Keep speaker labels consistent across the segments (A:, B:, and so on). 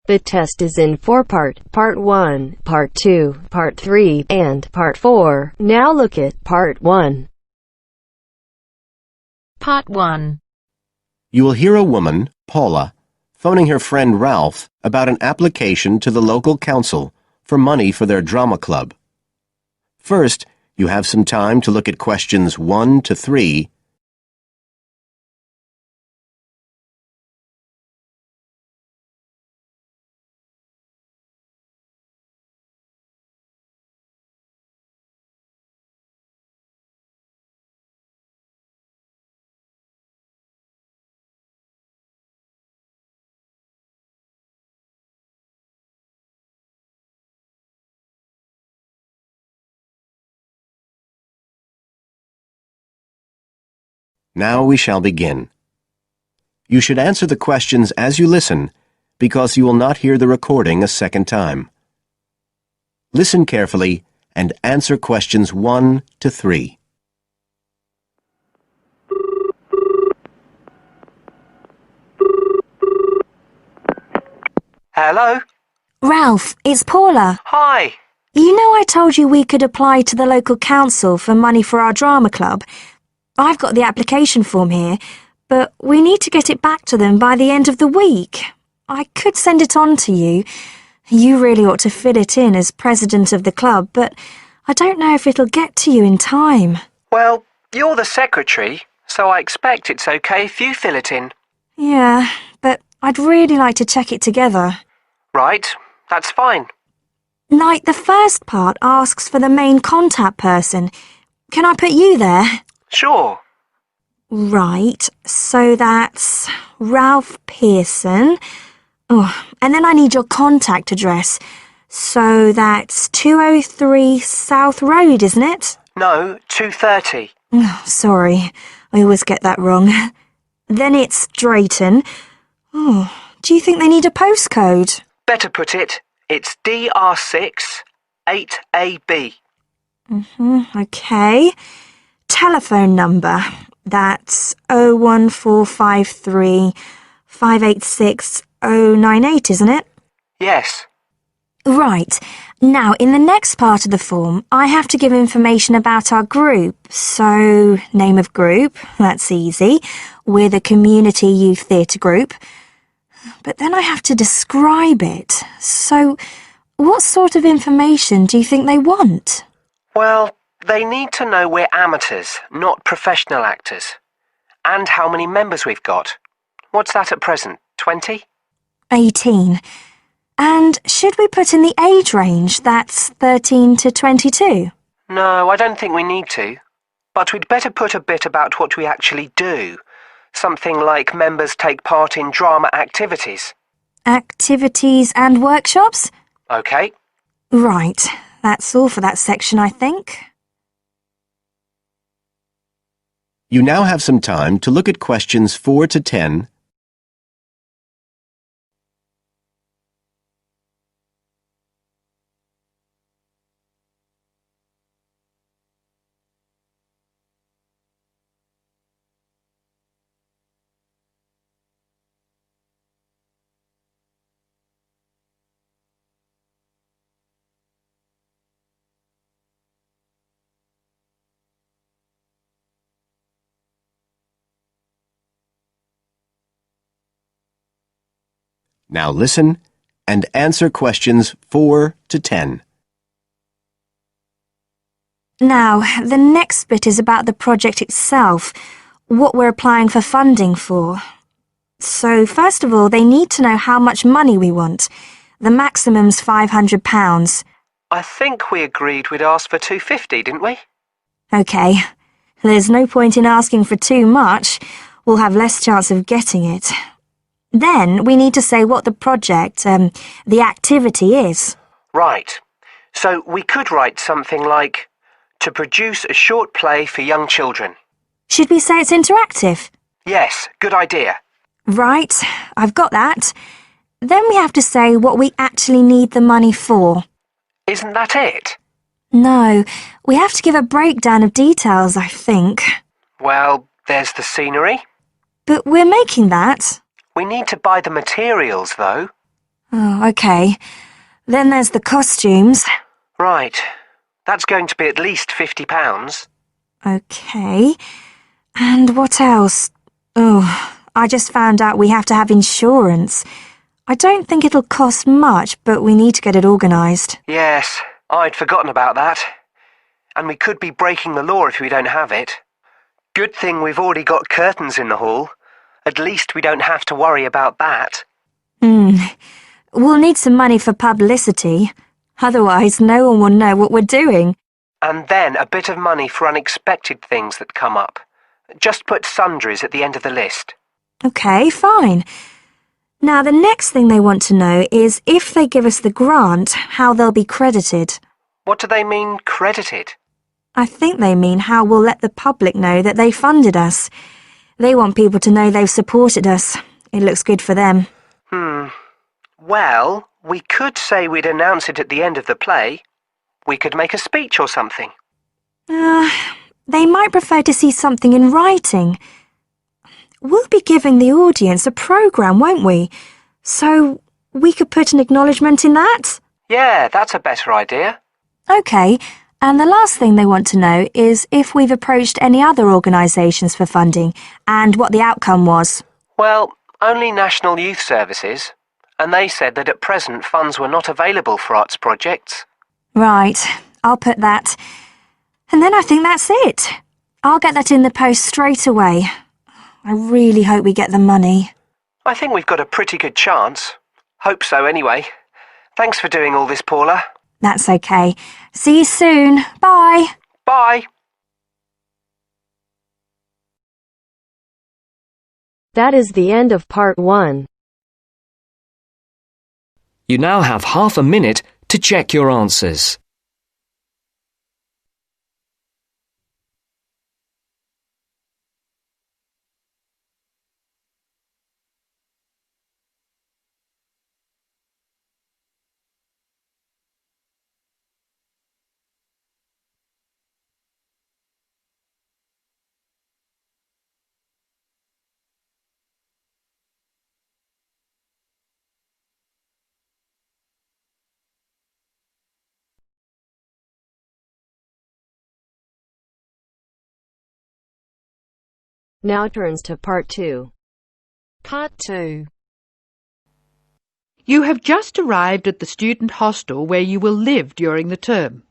A: The test is in 4 parts, Part 1, Part 2, Part 3, and Part 4. Now look at Part 1.
B: Part 1.
C: You will hear a woman, Paula, phoning her friend Ralph about an application to the local council for money for their drama club. First, you have some time to look at questions 1 to 3. Now we shall begin. You should answer the questions as you listen, because you will not hear the recording a second time. Listen carefully and answer questions 1 to 3.
D: Hello?
E: Ralph, it's Paula.
D: Hi.
E: You know I told you we could apply to the local council for money for our drama club? I've got the application form here, but we need to get it back to them by the end of the week. I could send it on to you. You really ought to fill it in as president of the club, but I don't know if it'll get to you in time.
D: Well, you're the secretary, so I expect it's okay if you fill it in.
E: Yeah, but I'd really like to check it together.
D: Right, that's fine.
E: Like, the first part asks for the main contact person. Can I put you there?
D: Sure.
E: Right, so that's Ralph Pearson. Oh, and then I need your contact address. So that's 203 South Road, isn't it?
D: No, 2:30.
E: Oh, sorry, I always get that wrong. Then it's Drayton. Oh, do you think they need a postcode?
D: Better put it, it's DR6 8AB.
E: Okay. Telephone number. That's 01453 586 098, isn't it?
D: Yes.
E: Right. Now, in the next part of the form, I have to give information about our group. So, name of group, that's easy. We're the Community Youth Theatre Group. But then I have to describe it. So, what sort of information do you think they want?
D: Well, they need to know we're amateurs, not professional actors. And how many members we've got. What's that at present, 20?
E: 18. And should we put in the age range, that's 13 to 22?
D: No, I don't think we need to. But we'd better put a bit about what we actually do. Something like members take part in drama activities.
E: Activities and workshops?
D: OK.
E: Right. That's all for that section, I think.
C: You now have some time to look at questions 4 to 10. Now listen and answer questions 4 to 10.
E: Now, the next bit is about the project itself, what we're applying for funding for. So, first of all, they need to know how much money we want. The maximum's £500.
D: I think we agreed we'd ask for 250, didn't we?
E: OK. There's no point in asking for too much. We'll have less chance of getting it. Then we need to say what the project, the activity is.
D: Right. So we could write something like, to produce a short play for young children.
E: Should we say it's interactive?
D: Yes, good idea.
E: Right, I've got that. Then we have to say what we actually need the money for.
D: Isn't that it?
E: No, we have to give a breakdown of details, I think.
D: Well, there's the scenery.
E: But we're making that.
D: We need to buy the materials, though.
E: Oh, okay. Then there's the costumes.
D: Right. That's going to be at least £50.
E: Okay. And what else? Oh, I just found out we have to have insurance. I don't think it'll cost much, but we need to get it organised.
D: Yes, I'd forgotten about that. And we could be breaking the law if we don't have it. Good thing we've already got curtains in the hall. At least we don't have to worry about that.
E: We'll need some money for publicity. Otherwise, no one will know what we're doing.
D: And then a bit of money for unexpected things that come up. Just put sundries at the end of the list.
E: Okay, fine. Now, the next thing they want to know is if they give us the grant, how they'll be credited.
D: What do they mean, credited?
E: I think they mean how we'll let the public know that they funded us. They want people to know they've supported us. It looks good for them.
D: Well, we could say we'd announce it at the end of the play. We could make a speech or something.
E: They might prefer to see something in writing. We'll be giving the audience a programme, won't we? So we could put an acknowledgement in that?
D: Yeah, that's a better idea.
E: OK, and the last thing they want to know is if we've approached any other organisations for funding and what the outcome was.
D: Well, only National Youth Services. And they said that at present funds were not available for arts projects.
E: Right, I'll put that. And then I think that's it. I'll get that in the post straight away. I really hope we get the money.
D: I think we've got a pretty good chance. Hope so anyway. Thanks for doing all this, Paula.
E: That's okay. See you soon. Bye.
D: Bye.
A: That is the end of part 1.
B: You now have half a minute to check your answers.
A: Now turns to part 2.
F: Part 2. You have just arrived at the student hostel where you will live during the term.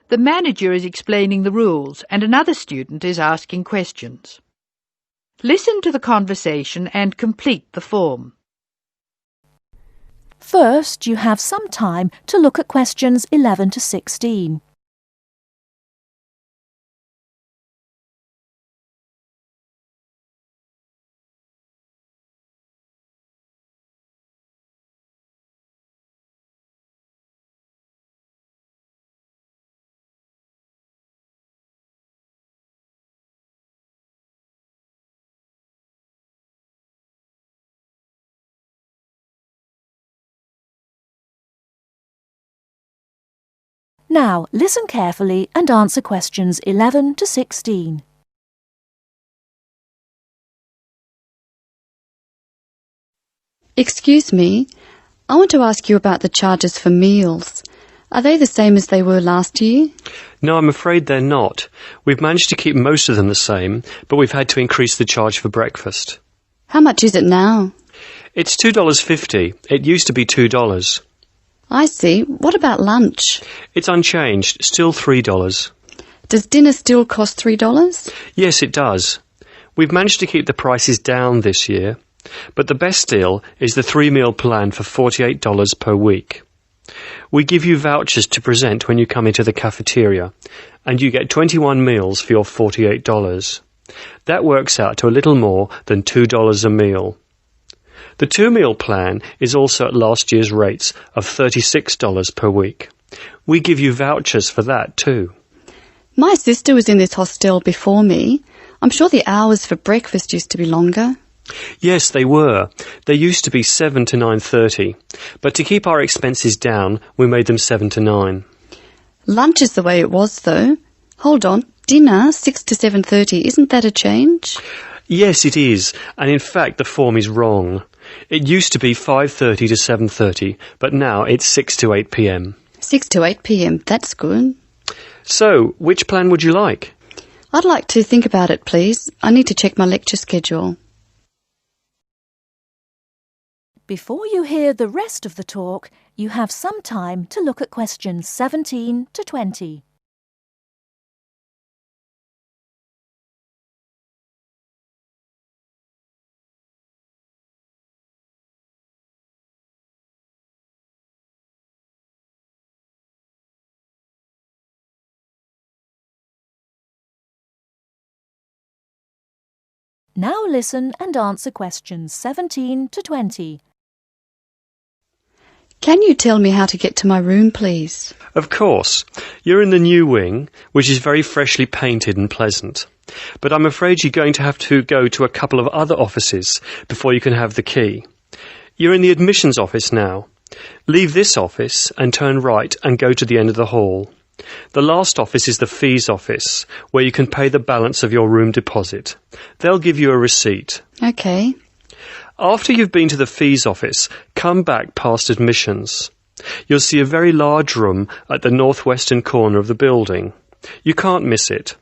F: The manager is explaining the rules and another student is asking questions. Listen to the conversation and complete the form.
G: First, you have some time to look at questions 11 to 16. Now, listen carefully and answer questions 11 to 16.
H: Excuse me, I want to ask you about the charges for meals. Are they the same as they were last year?
I: No, I'm afraid they're not. We've managed to keep most of them the same, but we've had to increase the charge for breakfast.
H: How much is it now?
I: It's $2.50. It used to be $2.
H: I see. What about lunch?
I: It's unchanged, still $3.
H: Does dinner still cost $3?
I: Yes, it does. We've managed to keep the prices down this year, but the best deal is the 3-meal plan for $48 per week. We give you vouchers to present when you come into the cafeteria, and you get 21 meals for your $48. That works out to a little more than $2 a meal. The 2-meal plan is also at last year's rates of $36 per week. We give you vouchers for that too.
H: My sister was in this hostel before me. I'm sure the hours for breakfast used to be longer.
I: Yes, they were. They used to be 7 to 9:30, but to keep our expenses down, we made them 7 to 9.
H: Lunch is the way it was, though. Hold on, dinner 6 to 7:30. Isn't that a change?
I: Yes, it is, and in fact the form is wrong. It used to be 5:30 to 7:30, but now it's 6 to 8 p.m.
H: 6 to 8 p.m. That's good.
I: So, which plan would you like?
H: I'd like to think about it, please. I need to check my lecture schedule.
G: Before you hear the rest of the talk, you have some time to look at questions 17 to 20. Now listen and answer questions 17 to 20.
H: Can you tell me how to get to my room, please?
I: Of course. You're in the new wing, which is very freshly painted and pleasant. But I'm afraid you're going to have to go to a couple of other offices before you can have the key. You're in the admissions office now. Leave this office and turn right and go to the end of the hall. The last office is the fees office, where you can pay the balance of your room deposit. They'll give you a receipt.
H: OK.
I: After you've been to the fees office, come back past admissions. You'll see a very large room at the northwestern corner of the building. You can't miss it.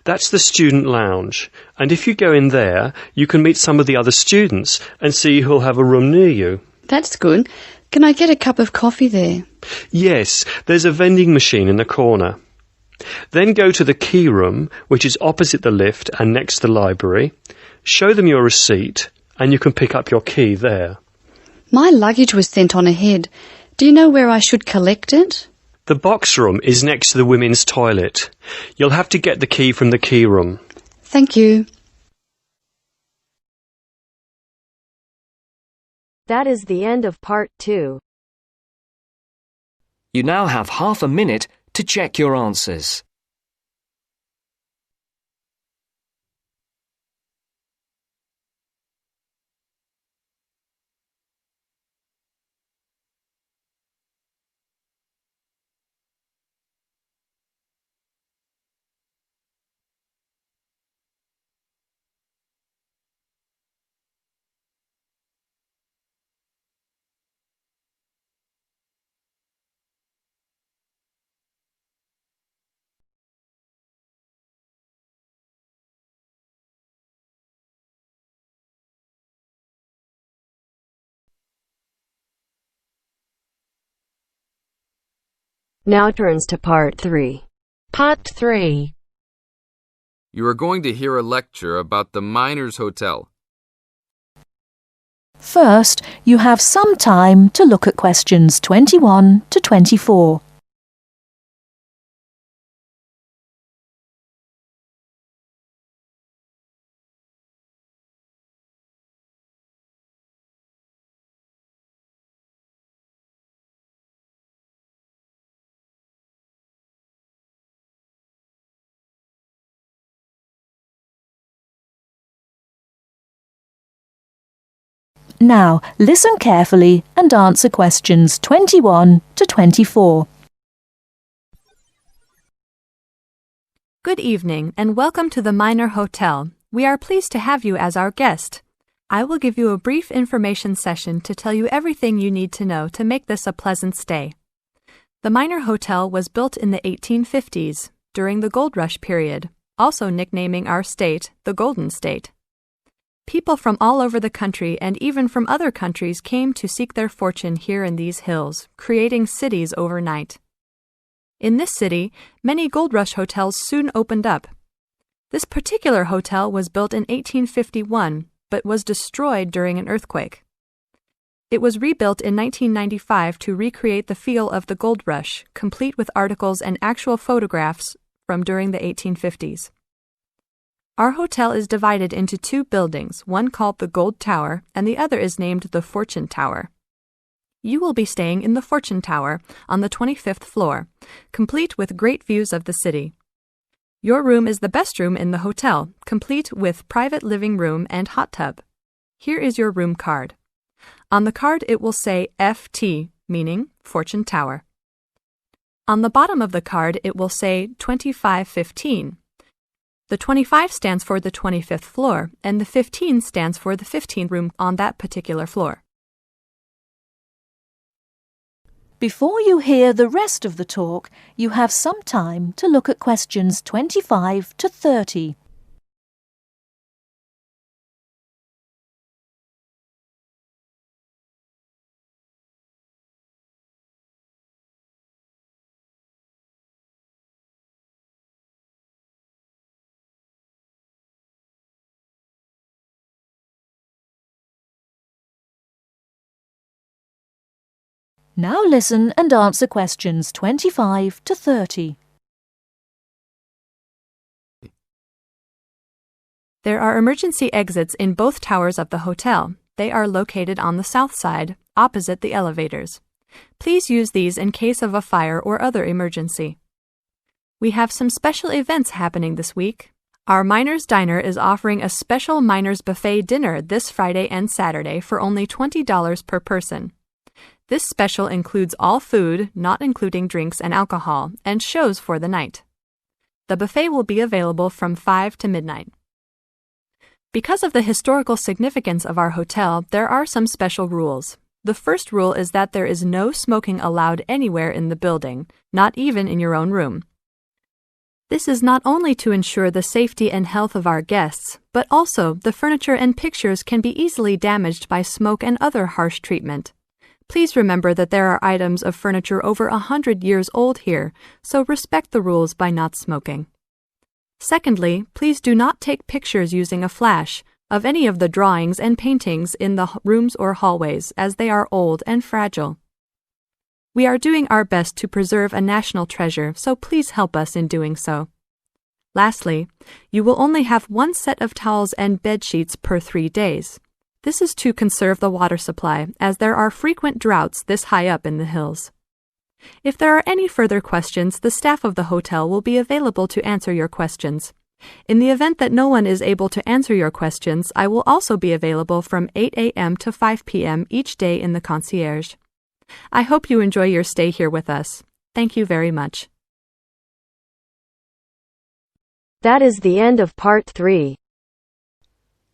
I: That's the student lounge, and if you go in there, you can meet some of the other students and see who'll have a room near you.
H: That's good. Can I get a cup of coffee there?
I: Yes, there's a vending machine in the corner. Then go to the key room, which is opposite the lift and next to the library. Show them your receipt, and you can pick up your key there.
H: My luggage was sent on ahead. Do you know where I should collect it?
I: The box room is next to the women's toilet. You'll have to get the key from the key room.
H: Thank you.
A: That is the end of part 2.
B: You now have half a minute to check your answers.
A: Now turns to part 3. Part 3.
J: You are going to hear a lecture about the Miners Hotel.
G: First, you have some time to look at questions 21 to 24. Now, listen carefully and answer questions 21 to 24.
K: Good evening and welcome to the Miner Hotel. We are pleased to have you as our guest. I will give you a brief information session to tell you everything you need to know to make this a pleasant stay. The Miner Hotel was built in the 1850s, during the Gold Rush period, also nicknaming our state the Golden State. People from all over the country and even from other countries came to seek their fortune here in these hills, creating cities overnight. In this city, many Gold Rush hotels soon opened up. This particular hotel was built in 1851, but was destroyed during an earthquake. It was rebuilt in 1995 to recreate the feel of the Gold Rush, complete with articles and actual photographs from during the 1850s. Our hotel is divided into 2 buildings, one called the Gold Tower and the other is named the Fortune Tower. You will be staying in the Fortune Tower on the 25th floor, complete with great views of the city. Your room is the best room in the hotel, complete with private living room and hot tub. Here is your room card. On the card it will say FT, meaning Fortune Tower. On the bottom of the card it will say 2515. The 25 stands for the 25th floor, and the 15 stands for the 15th room on that particular floor.
G: Before you hear the rest of the talk, you have some time to look at questions 25 to 30. Now listen and answer questions 25 to 30.
K: There are emergency exits in both towers of the hotel. They are located on the south side, opposite the elevators. Please use these in case of a fire or other emergency. We have some special events happening this week. Our Miners Diner is offering a special Miners Buffet dinner this Friday and Saturday for only $20 per person. This special includes all food, not including drinks and alcohol, and shows for the night. The buffet will be available from 5 to midnight. Because of the historical significance of our hotel, there are some special rules. The first rule is that there is no smoking allowed anywhere in the building, not even in your own room. This is not only to ensure the safety and health of our guests, but also the furniture and pictures can be easily damaged by smoke and other harsh treatment. Please remember that there are items of furniture over 100 years old here, so respect the rules by not smoking. Secondly, please do not take pictures using a flash of any of the drawings and paintings in the rooms or hallways, as they are old and fragile. We are doing our best to preserve a national treasure, so please help us in doing so. Lastly, you will only have one set of towels and bed sheets per 3 days. This is to conserve the water supply, as there are frequent droughts this high up in the hills. If there are any further questions, the staff of the hotel will be available to answer your questions. In the event that no one is able to answer your questions, I will also be available from 8 a.m. to 5 p.m. each day in the concierge. I hope you enjoy your stay here with us. Thank you very much.
A: That is the end of part 3.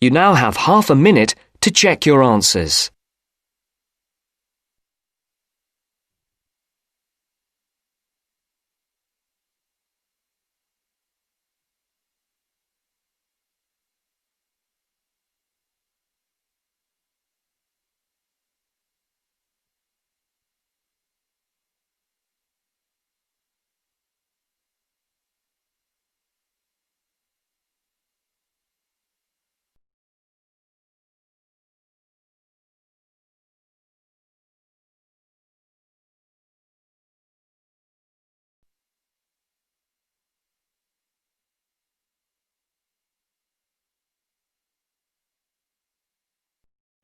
B: You now have half a minute to check your answers.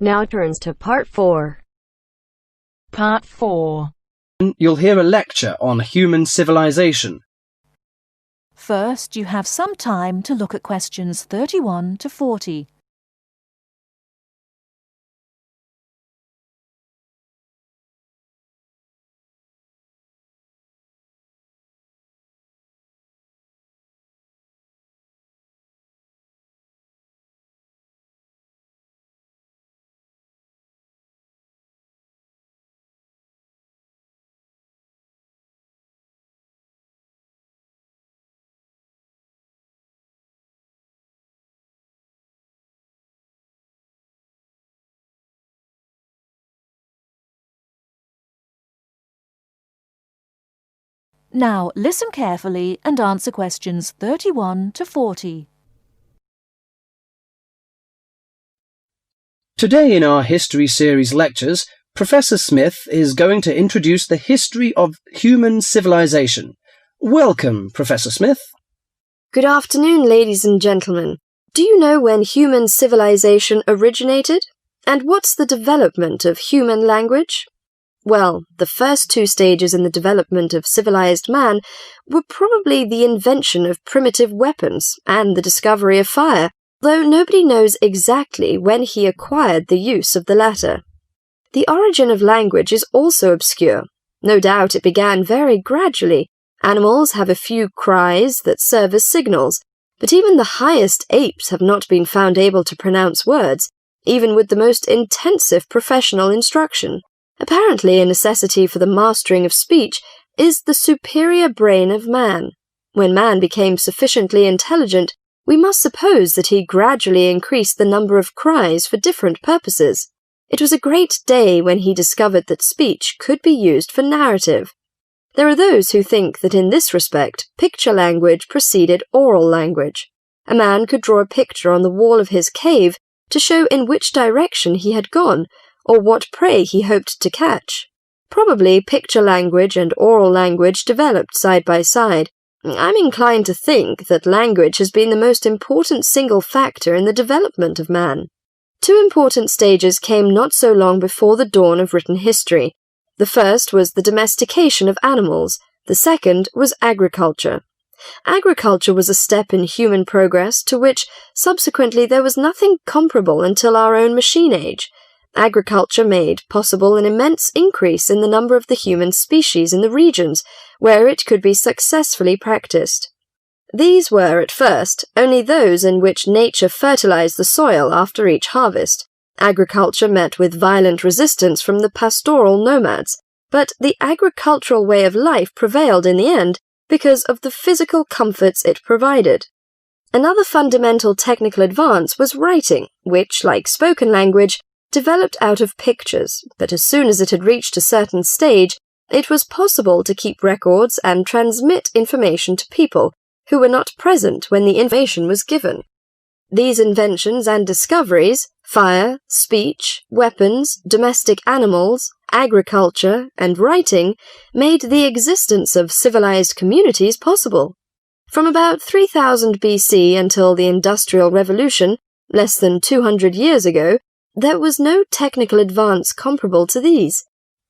A: Now turns to part 4.
L: Part 4.
M: You'll hear a lecture on human civilization.
G: First, you have some time to look at questions 31 to 40. Now listen carefully and answer questions 31 to 40.
M: Today in our History Series lectures, Professor Smith is going to introduce the history of human civilization. Welcome, Professor Smith.
N: Good afternoon, ladies and gentlemen. Do you know when human civilization originated? And what's the development of human language? Well, the first 2 stages in the development of civilized man were probably the invention of primitive weapons and the discovery of fire, though nobody knows exactly when he acquired the use of the latter. The origin of language is also obscure. No doubt it began very gradually. Animals have a few cries that serve as signals, But even the highest apes have not been found able to pronounce words, even with the most intensive professional instruction. Apparently, a necessity for the mastering of speech is the superior brain of man. When man became sufficiently intelligent, we must suppose that he gradually increased the number of cries for different purposes. It was a great day when he discovered that speech could be used for narrative. There are those who think that in this respect, picture language preceded oral language. A man could draw a picture on the wall of his cave to show in which direction he had gone, or what prey he hoped to catch. Probably picture language and oral language developed side by side. I'm inclined to think that language has been the most important single factor in the development of man. Two important stages came not so long before the dawn of written history. The first was the domestication of animals. The second was agriculture. Agriculture was a step in human progress to which, subsequently, there was nothing comparable until our own machine age. Agriculture made possible an immense increase in the number of the human species in the regions where it could be successfully practiced. These were, at first, only those in which nature fertilized the soil after each harvest. Agriculture met with violent resistance from the pastoral nomads, but the agricultural way of life prevailed in the end because of the physical comforts it provided. Another fundamental technical advance was writing, which, like spoken language, developed out of pictures, but as soon as it had reached a certain stage, it was possible to keep records and transmit information to people who were not present when the information was given. These inventions and discoveries, fire, speech, weapons, domestic animals, agriculture, and writing, made the existence of civilized communities possible. From about 3000 BC until the Industrial Revolution, less than 200 years ago, there was no technical advance comparable to these.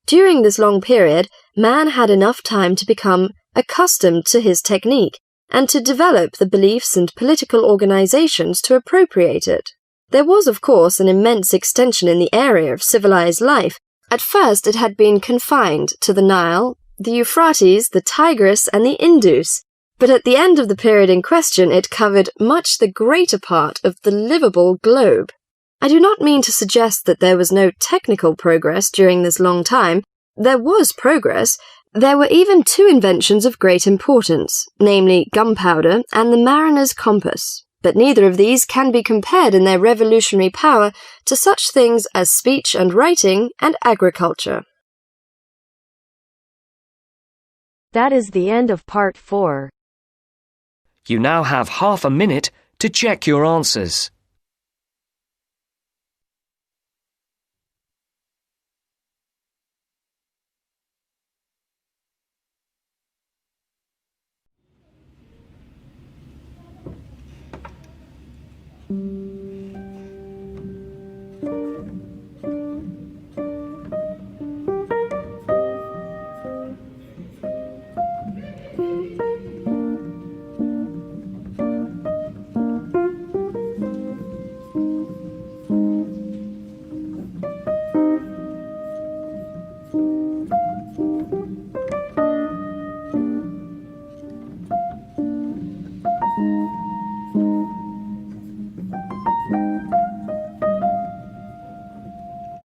N: During this long period, man had enough time to become accustomed to his technique and to develop the beliefs and political organizations to appropriate it. There was, of course, an immense extension in the area of civilized life. At first it had been confined to the Nile, the Euphrates, the Tigris, and the Indus, but at the end of the period in question it covered much the greater part of the livable globe. I do not mean to suggest that there was no technical progress during this long time. There was progress. There were even two inventions of great importance, namely gunpowder and the mariner's compass, but neither of these can be compared in their revolutionary power to such things as speech and writing and agriculture.
A: That is the end of part 4.
B: You now have half a minute to check your answers.